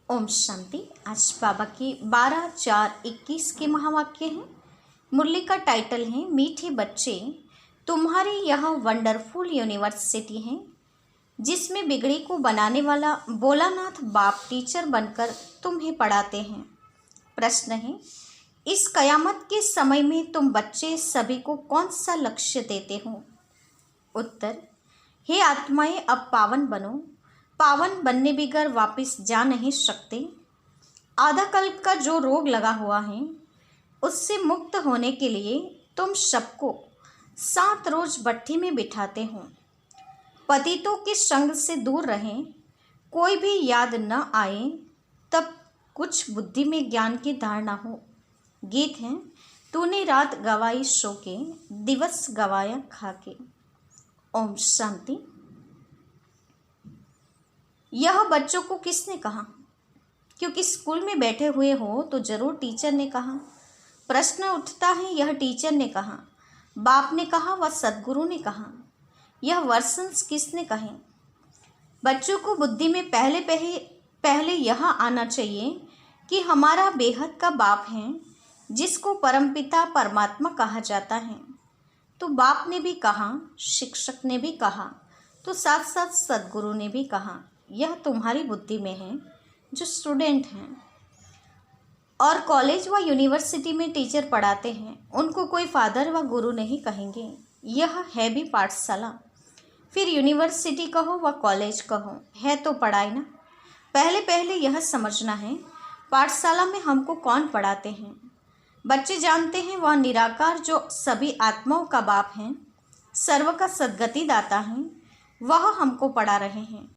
ओम शांति। आज बाबा की 12/4/21 के महावाक्य हैं। मुरली का टाइटल है मीठे बच्चे, तुम्हारी यह वंडरफुल यूनिवर्सिटी है जिसमें बिगड़ी को बनाने वाला भोलानाथ बाप टीचर बनकर तुम्हें पढ़ाते हैं। प्रश्न है, इस कयामत के समय में तुम बच्चे सभी को कौन सा लक्ष्य देते हो? उत्तर, हे आत्माएं, अब पावन बनो। पावन बनने बगैर वापस जा नहीं सकते। आधा कल्प का जो रोग लगा हुआ है उससे मुक्त होने के लिए तुम सबको 7 रोज भट्ठी में बिठाते हो। पतितों के संग से दूर रहें, कोई भी याद न आए, तब कुछ बुद्धि में ज्ञान की धारणा हो। गीत है, तूने रात गवाई सो के, दिवस गवाया खा के। ओम शांति। यह बच्चों को किसने कहा? क्योंकि स्कूल में बैठे हुए हो तो जरूर टीचर ने कहा। प्रश्न उठता है, यह टीचर ने कहा, बाप ने कहा, व सद्गुरु ने कहा। यह वर्षन्स किसने कहे? बच्चों को बुद्धि में पहले यह आना चाहिए कि हमारा बेहद का बाप है जिसको परमपिता परमात्मा कहा जाता है। तो बाप ने भी कहा, शिक्षक ने भी कहा, तो साथ साथ सद्गुरु ने भी कहा। यह तुम्हारी बुद्धि में है जो स्टूडेंट हैं और कॉलेज व यूनिवर्सिटी में टीचर पढ़ाते हैं, उनको कोई फादर व गुरु नहीं कहेंगे। यह है भी पाठशाला, फिर यूनिवर्सिटी कहो व कॉलेज कहो, है तो पढ़ाई ना। पहले यह समझना है पाठशाला में हमको कौन पढ़ाते हैं। बच्चे जानते हैं वह निराकार जो सभी आत्माओं का बाप हैं, सर्व का सद्गति दाता है, वह हमको पढ़ा रहे हैं।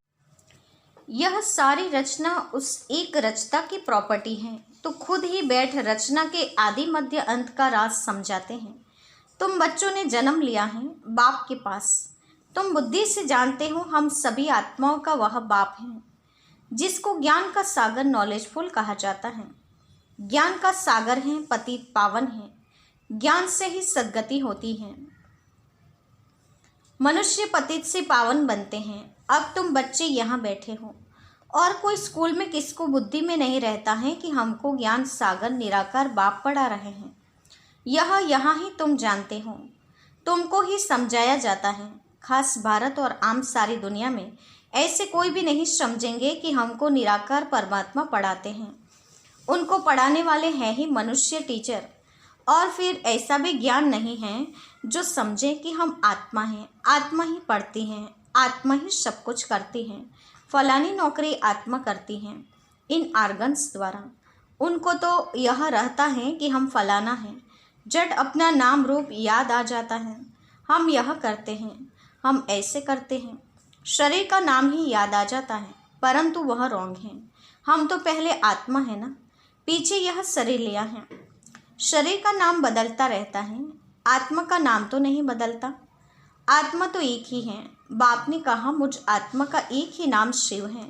यह सारी रचना उस एक रचता की प्रॉपर्टी है, तो खुद ही बैठ रचना के आदि मध्य अंत का राज समझाते हैं। तुम बच्चों ने जन्म लिया है बाप के पास। तुम बुद्धि से जानते हो हम सभी आत्माओं का वह बाप है जिसको ज्ञान का सागर नॉलेजफुल कहा जाता है। ज्ञान का सागर है, पतित पावन है, ज्ञान से ही सद्गति होती है। मनुष्य पतित से पावन बनते हैं। अब तुम बच्चे यहाँ बैठे हो और कोई स्कूल में किसको बुद्धि में नहीं रहता है कि हमको ज्ञान सागर निराकार बाप पढ़ा रहे हैं। यह यहाँ ही तुम जानते हो, तुमको ही समझाया जाता है। खास भारत और आम सारी दुनिया में ऐसे कोई भी नहीं समझेंगे कि हमको निराकार परमात्मा पढ़ाते हैं। उनको पढ़ाने वाले हैं ही मनुष्य टीचर। और फिर ऐसा भी ज्ञान नहीं है जो समझे कि हम आत्मा हैं, आत्मा ही पढ़ती हैं, आत्मा ही सब कुछ करती हैं, फलानी नौकरी आत्मा करती हैं इन आर्गन्स द्वारा। उनको तो यह रहता है कि हम फलाना हैं, जट अपना नाम रूप याद आ जाता है, हम यह करते हैं, हम ऐसे करते हैं, शरीर का नाम ही याद आ जाता है, परंतु वह रॉन्ग है। हम तो पहले आत्मा है ना, पीछे यह शरीर लिया है। शरीर का नाम बदलता रहता है, आत्मा का नाम तो नहीं बदलता। आत्मा तो एक ही है। बाप ने कहा, मुझ आत्मा का एक ही नाम शिव है।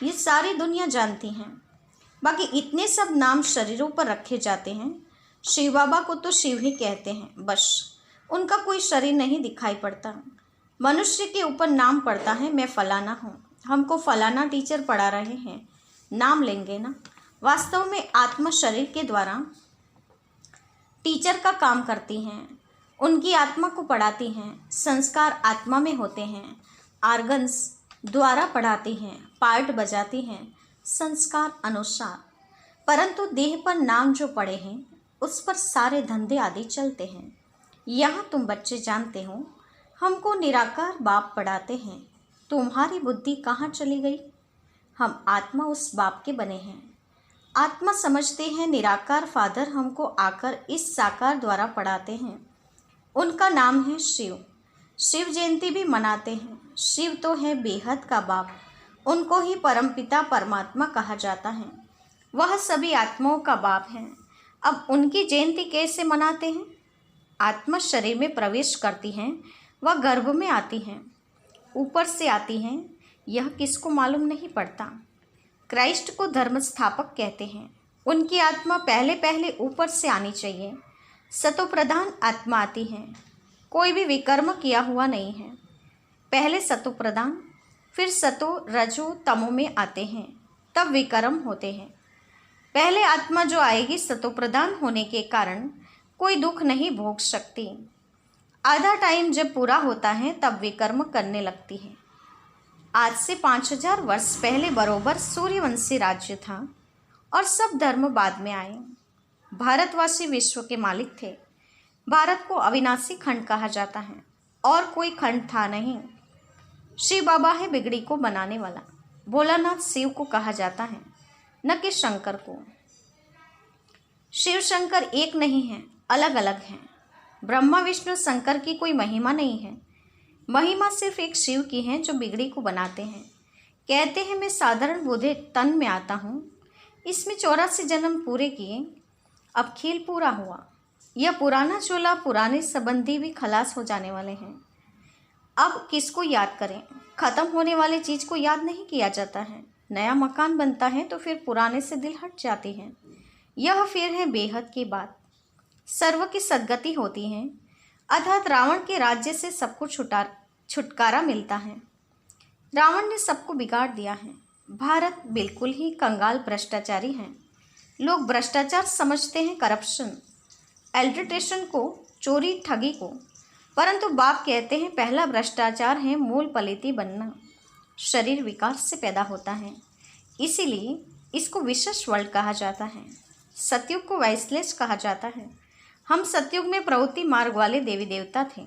ये सारी दुनिया जानती है। बाकी इतने सब नाम शरीरों पर रखे जाते हैं। शिव बाबा को तो शिव ही कहते हैं, बस उनका कोई शरीर नहीं दिखाई पड़ता। मनुष्य के ऊपर नाम पड़ता है, मैं फलाना हूँ, हमको फलाना टीचर पढ़ा रहे हैं, नाम लेंगे ना। वास्तव में आत्मा शरीर के द्वारा टीचर का काम करती हैं, उनकी आत्मा को पढ़ाती हैं। संस्कार आत्मा में होते हैं, आर्गन्स द्वारा पढ़ाती हैं, पार्ट बजाती हैं संस्कार अनुसार। परंतु देह पर नाम जो पड़े हैं उस पर सारे धंधे आदि चलते हैं। यहाँ तुम बच्चे जानते हो हमको निराकार बाप पढ़ाते हैं। तुम्हारी बुद्धि कहाँ चली गई? हम आत्मा उस बाप के बने हैं। आत्मा समझते हैं निराकार फादर हमको आकर इस साकार द्वारा पढ़ाते हैं। उनका नाम है शिव। शिव जयंती भी मनाते हैं। शिव तो है बेहद का बाप, उनको ही परमपिता परमात्मा कहा जाता है। वह सभी आत्माओं का बाप है। अब उनकी जयंती कैसे मनाते हैं? आत्मा शरीर में प्रवेश करती हैं, वह गर्भ में आती हैं, ऊपर से आती हैं, यह किसको मालूम नहीं पड़ता। क्राइस्ट को धर्म स्थापक कहते हैं। उनकी आत्मा पहले ऊपर से आनी चाहिए। सतो प्रधान आत्मा आती है, कोई भी विकर्म किया हुआ नहीं है। पहले सतो प्रधान, फिर सतो रजो तमो में आते हैं। तब विकर्म होते हैं। पहले आत्मा जो आएगी सतोप्रधान होने के कारण कोई दुख नहीं भोग सकती। आधा टाइम जब पूरा होता है तब विकर्म करने लगती है। आज से 5000 वर्ष पहले बरोबर सूर्यवंशी राज्य था और सब धर्म बाद में आए। भारतवासी विश्व के मालिक थे। भारत को अविनाशी खंड कहा जाता है और कोई खंड था नहीं। शिव बाबा है बिगड़ी को बनाने वाला। भोलानाथ शिव को कहा जाता है, न कि शंकर को। शिव शंकर एक नहीं है, अलग अलग हैं। ब्रह्मा विष्णु शंकर की कोई महिमा नहीं है। महिमा सिर्फ एक शिव की है जो बिगड़ी को बनाते हैं। कहते हैं मैं साधारण बूढ़े तन में आता हूँ, इसमें 84 जन्म पूरे किए, अब खेल पूरा हुआ। यह पुराना चोला पुराने संबंधी भी खलास हो जाने वाले हैं। अब किसको याद करें? खत्म होने वाली चीज़ को याद नहीं किया जाता है। नया मकान बनता है तो फिर पुराने से दिल हट जाती है। यह फिर है बेहद की बात। सर्व की सद्गति होती है, अर्थात रावण के राज्य से सबको छुटकारा मिलता है। रावण ने सबको बिगाड़ दिया है। भारत बिल्कुल ही कंगाल भ्रष्टाचारी है। लोग भ्रष्टाचार समझते हैं करप्शन, एल्ट्रेटेशन को, चोरी ठगी को, परंतु बाप कहते हैं पहला भ्रष्टाचार है मूल पलिती बनना। शरीर विकार से पैदा होता है, इसीलिए इसको विशेष वर्ल्ड कहा जाता है। सतयुग को वाइसलेस कहा जाता है। हम सतयुग में प्रवृत्ति मार्ग वाले देवी देवता थे।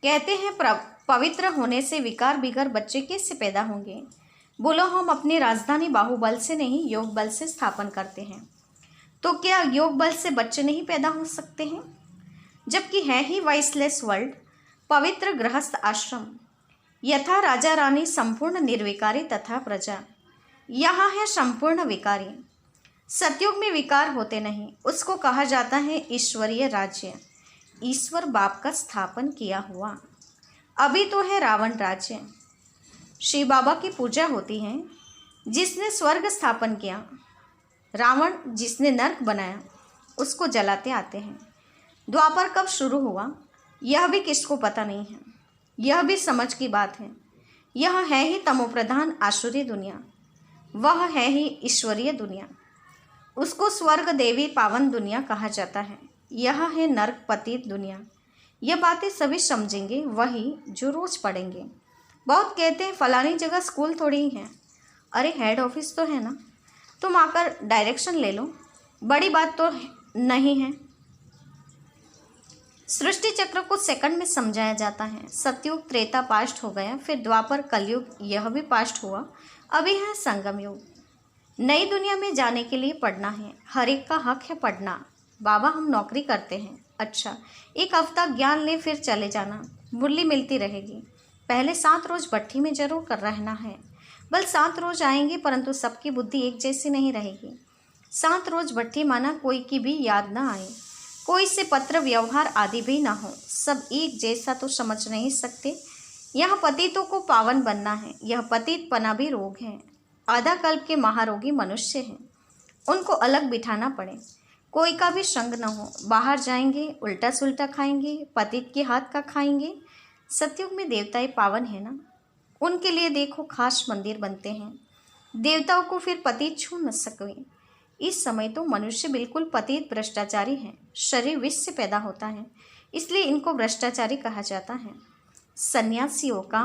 कहते हैं पवित्र होने से विकार बिगर बच्चे कैसे पैदा होंगे? बोलो हम अपनी राजधानी बाहुबल से नहीं योग बल से स्थापन करते हैं, तो क्या योग बल से बच्चे नहीं पैदा हो सकते हैं? जबकि है ही वाइसलेस वर्ल्ड, पवित्र गृहस्थ आश्रम। यथा राजा रानी संपूर्ण निर्विकारी तथा प्रजा, यहाँ है संपूर्ण विकारी। सतयुग में विकार होते नहीं, उसको कहा जाता है ईश्वरीय राज्य। ईश्वर बाप का स्थापन किया हुआ। अभी तो है रावण राज्य। शिव बाबा की पूजा होती है, जिसने स्वर्ग स्थापन किया। रावण जिसने नर्क बनाया, उसको जलाते आते हैं। द्वापर कब शुरू हुआ यह भी किसको पता नहीं है। यह भी समझ की बात है। यह है ही तमोप्रधान आसुरी दुनिया, वह है ही ईश्वरीय दुनिया। उसको स्वर्ग देवी पावन दुनिया कहा जाता है। यह है नर्क पतित दुनिया। यह बातें सभी समझेंगे वही जो रोज पढ़ेंगे। बहुत कहते हैं फलानी जगह स्कूल थोड़ी ही है। अरे हेड ऑफिस तो है ना, तुम आकर डायरेक्शन ले लो, बड़ी बात तो नहीं है। सृष्टि चक्र को सेकंड में समझाया जाता है। सतयुग त्रेता पास्ट हो गया, फिर द्वापर कलयुग यह भी पास्ट हुआ, अभी है संगम युग। नई दुनिया में जाने के लिए पढ़ना है, हर एक का हक है पढ़ना। बाबा हम नौकरी करते हैं। अच्छा, एक हफ्ता ज्ञान ले फिर चले जाना, मुरली मिलती रहेगी। पहले 7 रोज भट्ठी में जरूर कर रहना है। बल 7 रोज आएंगे, परंतु सबकी बुद्धि एक जैसी नहीं रहेगी। 7 रोज भट्ठी माना कोई की भी याद ना आए, कोई से पत्र व्यवहार आदि भी ना हो। सब एक जैसा तो समझ नहीं सकते। यह पतितों को पावन बनना है। यह पतितपना भी रोग है। आधा कल्प के महारोगी मनुष्य हैं, उनको अलग बिठाना पड़े। कोई का भी संग न हो। बाहर जाएंगे उल्टा सुल्टा खाएंगे, पतित के हाथ का खाएंगे। सतयुग में देवताएं पावन है ना, उनके लिए देखो खास मंदिर बनते हैं। देवताओं को फिर पतित छू न सके। इस समय तो मनुष्य बिल्कुल पतित भ्रष्टाचारी है। शरीर विष से पैदा होता है, इसलिए इनको भ्रष्टाचारी कहा जाता है। सन्यासियों का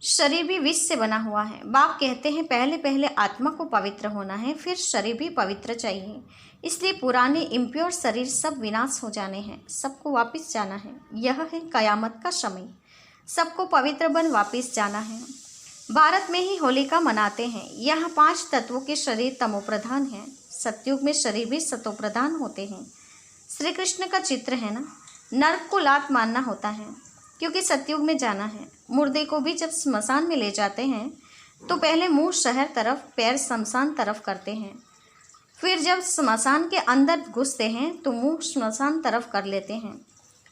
शरीर भी विष से बना हुआ है। बाप कहते हैं पहले पहले आत्मा को पवित्र होना है, फिर शरीर भी पवित्र चाहिए। इसलिए पुराने इम्प्योर शरीर सब विनाश हो जाने हैं, सबको वापस जाना है। यह है कयामत का समय, सबको पवित्र बन वापस जाना है। भारत में ही होलिका मनाते हैं। यहाँ 5 तत्वों के शरीर तमोप्रधान हैं। सतयुग में शरीर भी सतोप्रधान होते हैं। श्री कृष्ण का चित्र है ना। नर्क को लात मारना होता है, क्योंकि सतयुग में जाना है। मुर्दे को भी जब स्मशान में ले जाते हैं तो पहले मुंह शहर तरफ, पैर शमशान तरफ करते हैं। फिर जब स्मशान के अंदर घुसते हैं तो मुंह स्मशान तरफ कर लेते हैं।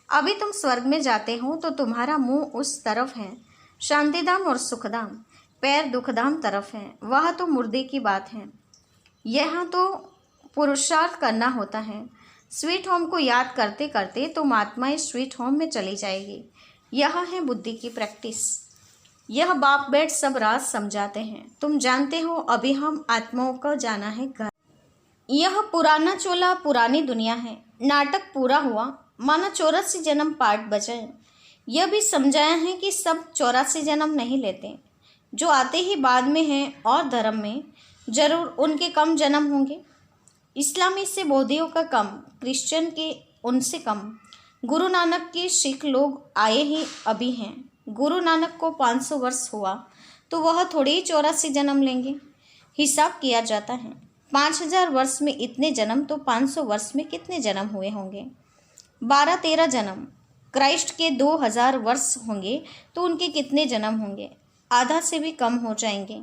अभी तुम स्वर्ग में जाते हो तो तुम्हारा मुंह उस तरफ है, शांतिधाम और सुखधाम। पैर दुखधाम तरफ है, वह तो मुर्दे की बात है। यहाँ तो पुरुषार्थ करना होता है। स्वीट होम को याद करते करते तुम आत्माएं स्वीट होम में चली जाएगी। यह है बुद्धि की प्रैक्टिस। यह बाप बेट सब राज समझाते हैं। तुम जानते हो अभी हम आत्माओं को जाना है घर। यह पुराना चोला पुरानी दुनिया है। नाटक पूरा हुआ, माना 84 जन्म पाठ बजाए। यह भी समझाया है कि सब 84 जन्म नहीं लेते, जो आते ही बाद में हैं और धर्म में जरूर उनके कम जन्म होंगे। इस्लामी से बौद्धियों का कम, क्रिश्चियन के उनसे कम। गुरु नानक के सिख लोग आए ही अभी हैं। गुरु नानक को 500 वर्ष हुआ तो वह थोड़े ही 84 जन्म लेंगे। हिसाब किया जाता है 5000 वर्ष में इतने जन्म, तो 500 वर्ष में कितने जन्म हुए होंगे? 12-13 जन्म। क्राइस्ट के 2000 वर्ष होंगे तो उनके कितने जन्म होंगे? आधा से भी कम हो जाएंगे।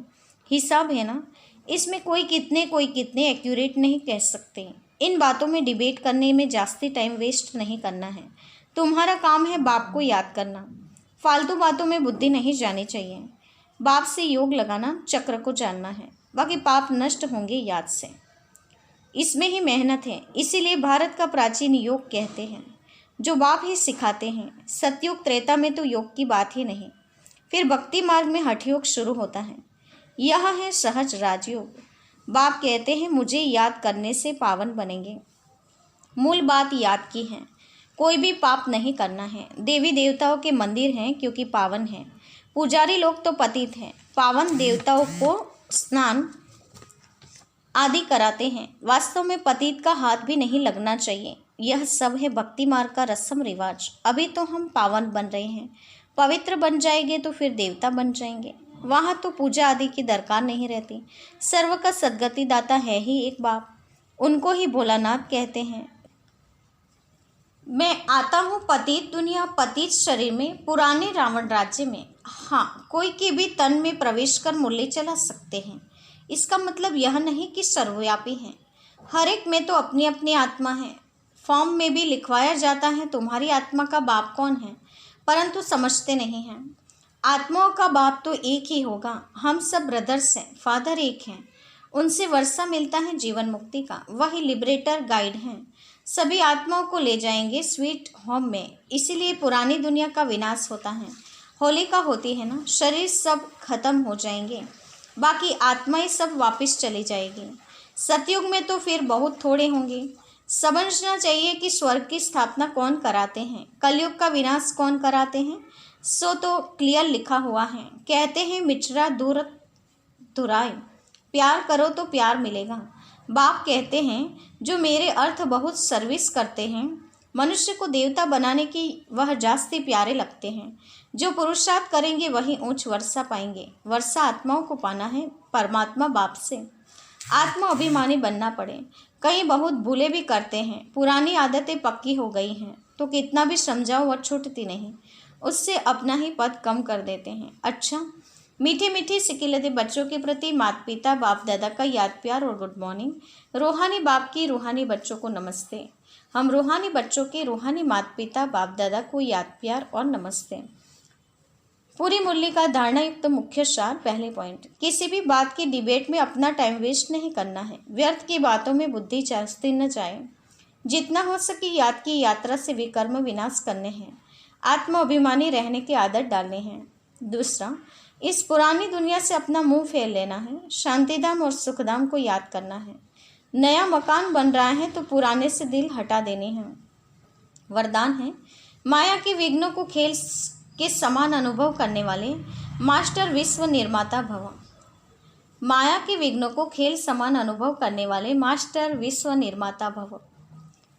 हिसाब है ना, इसमें कोई कितने एक्यूरेट नहीं कह सकते। इन बातों में डिबेट करने में जास्ती टाइम वेस्ट नहीं करना है। तुम्हारा काम है बाप को याद करना। फालतू बातों में बुद्धि नहीं जानी चाहिए। बाप से योग लगाना, चक्र को जानना है, बाकी पाप नष्ट होंगे याद से। इसमें ही मेहनत है। इसीलिए भारत का प्राचीन योग कहते हैं, जो बाप ही सिखाते हैं। सतयुग त्रेता में तो योग की बात ही नहीं। फिर भक्ति मार्ग में हठ योग शुरू होता है। यह है सहज राजयोग। बाप कहते हैं मुझे याद करने से पावन बनेंगे। मूल बात याद की है। कोई भी पाप नहीं करना है। देवी देवताओं के मंदिर हैं क्योंकि पावन हैं। पुजारी लोग तो पतित हैं। पावन देवताओं को स्नान आदि कराते हैं। वास्तव में पतित का हाथ भी नहीं लगना चाहिए। यह सब है भक्ति मार्ग का रस्म रिवाज। अभी तो हम पावन बन रहे हैं। पवित्र बन जाएंगे तो फिर देवता बन जाएंगे। वहाँ तो पूजा आदि की दरकार नहीं रहती। सर्व का सद्गति दाता है ही एक बाप। उनको ही भोलानाथ कहते हैं। मैं आता हूँ पतित दुनिया पतित शरीर में, पुराने रावण राज्य में। हाँ, कोई के भी तन में प्रवेश कर मुरली चला सकते हैं। इसका मतलब यह नहीं कि सर्वव्यापी हैं। हर एक में तो अपनी अपनी आत्मा है। फॉर्म में भी लिखवाया जाता है तुम्हारी आत्मा का बाप कौन है, परंतु समझते नहीं हैं। आत्माओं का बाप तो एक ही होगा। हम सब ब्रदर्स हैं, फादर एक हैं। उनसे वर्षा मिलता है जीवन मुक्ति का। वही लिबरेटर गाइड हैं। सभी आत्माओं को ले जाएंगे स्वीट होम में। इसीलिए पुरानी दुनिया का विनाश होता है। होलिका होती है ना, शरीर सब खत्म हो जाएंगे, बाकी आत्माएं सब वापस चली जाएगी। सतयुग में तो फिर बहुत थोड़े होंगे। समझना चाहिए कि स्वर्ग की स्थापना कौन कराते हैं, कलयुग का विनाश कौन कराते हैं। सो तो क्लियर लिखा हुआ है। कहते हैं मिचरा दूर दुराए, प्यार करो तो प्यार मिलेगा। बाप कहते हैं जो मेरे अर्थ बहुत सर्विस करते हैं, मनुष्य को देवता बनाने की वह जास्ती प्यारे लगते हैं। जो पुरुषार्थ करेंगे वही ऊंच वर्षा पाएंगे। वर्षा आत्माओं को पाना है परमात्मा बाप से। आत्मा अभिमानी बनना पड़े। कई बहुत भूले भी करते हैं। पुरानी आदतें पक्की हो गई हैं तो कितना भी समझाओ वह छूटती नहीं। उससे अपना ही पद कम कर देते हैं। अच्छा, मीठी मीठी सिकिलते बच्चों के प्रति माता पिता बाप दादा का याद प्यार और गुड मॉर्निंग। रूहानी बाप की रूहानी बच्चों को नमस्ते। हम रूहानी बच्चों के रूहानी माता पिता बाप दादा को याद प्यार और नमस्ते। पूरी मुरली का धारणा युक्त मुख्य सार। पहले पॉइंट, किसी भी बात की डिबेट में अपना टाइम वेस्ट नहीं करना है। व्यर्थ की बातों में बुद्धि जास्ती न जाए। जितना हो सके याद की यात्रा से विकर्म विनाश करने हैं। आत्मा अभिमानी रहने की आदत डालने हैं। दूसरा, इस पुरानी दुनिया से अपना मुंह फेर लेना है। शांतिधाम और सुखधाम को याद करना है। नया मकान बन रहा है तो पुराने से दिल हटा देने हैं। वरदान है, माया के विघ्नों को खेल के समान अनुभव करने वाले मास्टर विश्व निर्माता भव। माया के विघ्नों को खेल समान अनुभव करने वाले मास्टर विश्व निर्माता भव।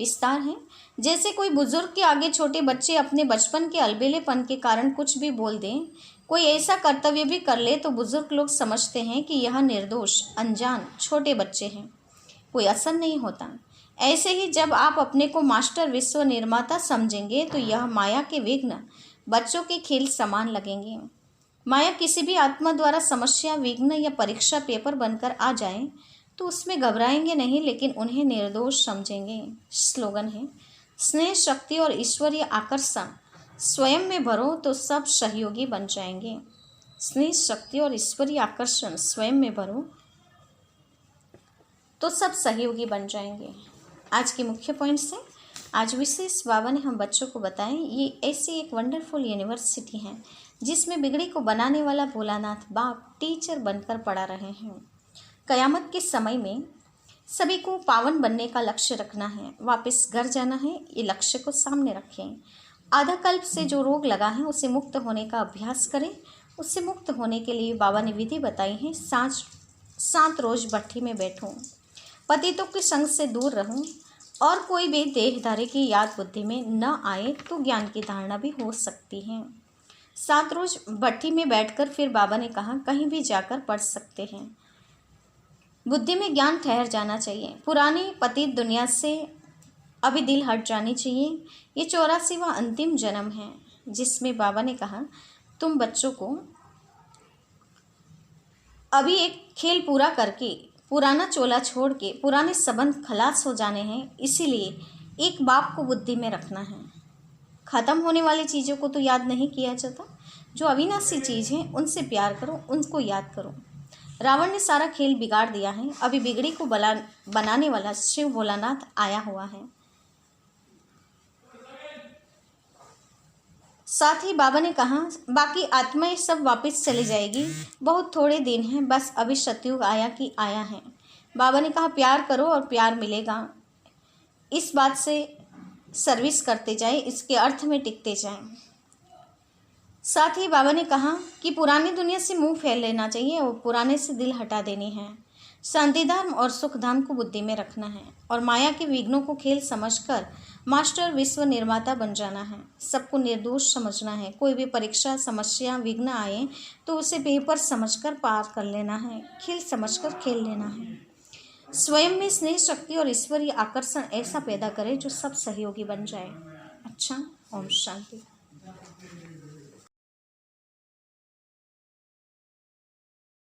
विस्तार है, जैसे कोई बुजुर्ग के आगे छोटे बच्चे अपने बचपन के अलबेलेपन के कारण कुछ भी बोल दें, कोई ऐसा कर्तव्य भी कर ले तो बुजुर्ग लोग समझते हैं कि यह निर्दोष अनजान छोटे बच्चे हैं, कोई असर नहीं होता। ऐसे ही जब आप अपने को मास्टर विश्व निर्माता समझेंगे तो यह माया के विघ्न बच्चों के खेल समान लगेंगे। माया किसी भी आत्मा द्वारा समस्या, विघ्न या परीक्षा पेपर बनकर आ जाए तो उसमें घबराएंगे नहीं, लेकिन उन्हें निर्दोष समझेंगे। स्लोगन है, स्नेह, शक्ति और ईश्वरीय आकर्षण स्वयं में भरो तो सब सहयोगी बन जाएंगे। स्नेह, शक्ति और ईश्वरीय आकर्षण स्वयं में भरो तो सब सहयोगी बन जाएंगे। आज के मुख्य पॉइंट से आज विशेष बाबा ने हम बच्चों को बताएं, ये ऐसी एक वंडरफुल यूनिवर्सिटी है जिसमें बिगड़ी को बनाने वाला भोलानाथ बाप टीचर बनकर पढ़ा रहे हैं। कयामत के समय में सभी को पावन बनने का लक्ष्य रखना है, वापस घर जाना है, ये लक्ष्य को सामने रखें। आधा कल्प से जो रोग लगा है उसे मुक्त होने का अभ्यास करें। उससे मुक्त होने के लिए बाबा ने विधि बताई है। 7 रोज भट्ठी में बैठूं, पतितों के संग से दूर रहूं और कोई भी देहधारी की याद बुद्धि में न आए तो ज्ञान की धारणा भी हो सकती है। 7 रोज भट्ठी में बैठकर फिर बाबा ने कहा कहीं भी जाकर पढ़ सकते हैं। बुद्धि में ज्ञान ठहर जाना चाहिए। पुरानी पतित दुनिया से अभी दिल हट जानी चाहिए। ये 84वां अंतिम जन्म है जिसमें बाबा ने कहा तुम बच्चों को अभी एक खेल पूरा करके पुराना चोला छोड़ के पुराने संबंध खलास हो जाने हैं, इसीलिए एक बाप को बुद्धि में रखना है। ख़त्म होने वाली चीज़ों को तो याद नहीं किया जाता, जो अविनाशी चीज़ है उनसे प्यार करो, उनको याद करो। रावण ने सारा खेल बिगाड़ दिया है, अभी बिगड़ी को बनाने वाला शिव भोलानाथ आया हुआ है। साथ ही बाबा ने कहा बाकी आत्माएं सब वापस चली जाएगी, बहुत थोड़े दिन हैं, बस अभी सतयुग आया कि आया है। बाबा ने कहा प्यार करो और प्यार मिलेगा, इस बात से सर्विस करते जाए, इसके अर्थ में टिकते जाएं। साथ ही बाबा ने कहा कि पुरानी दुनिया से मुंह फेर लेना चाहिए और पुराने से दिल हटा देनी है। शांतिधाम और सुखधाम को बुद्धि में रखना है और माया के विघ्नों को खेल समझकर मास्टर विश्व निर्माता बन जाना है। सबको निर्दोष समझना है। कोई भी परीक्षा समस्या विघ्न आए तो उसे पेपर समझकर पार कर लेना है, खेल समझकर खेल लेना है। स्वयं में स्नेह शक्ति और ईश्वरीय आकर्षण ऐसा पैदा करे जो सब सहयोगी बन जाए। अच्छा, ओम शांति।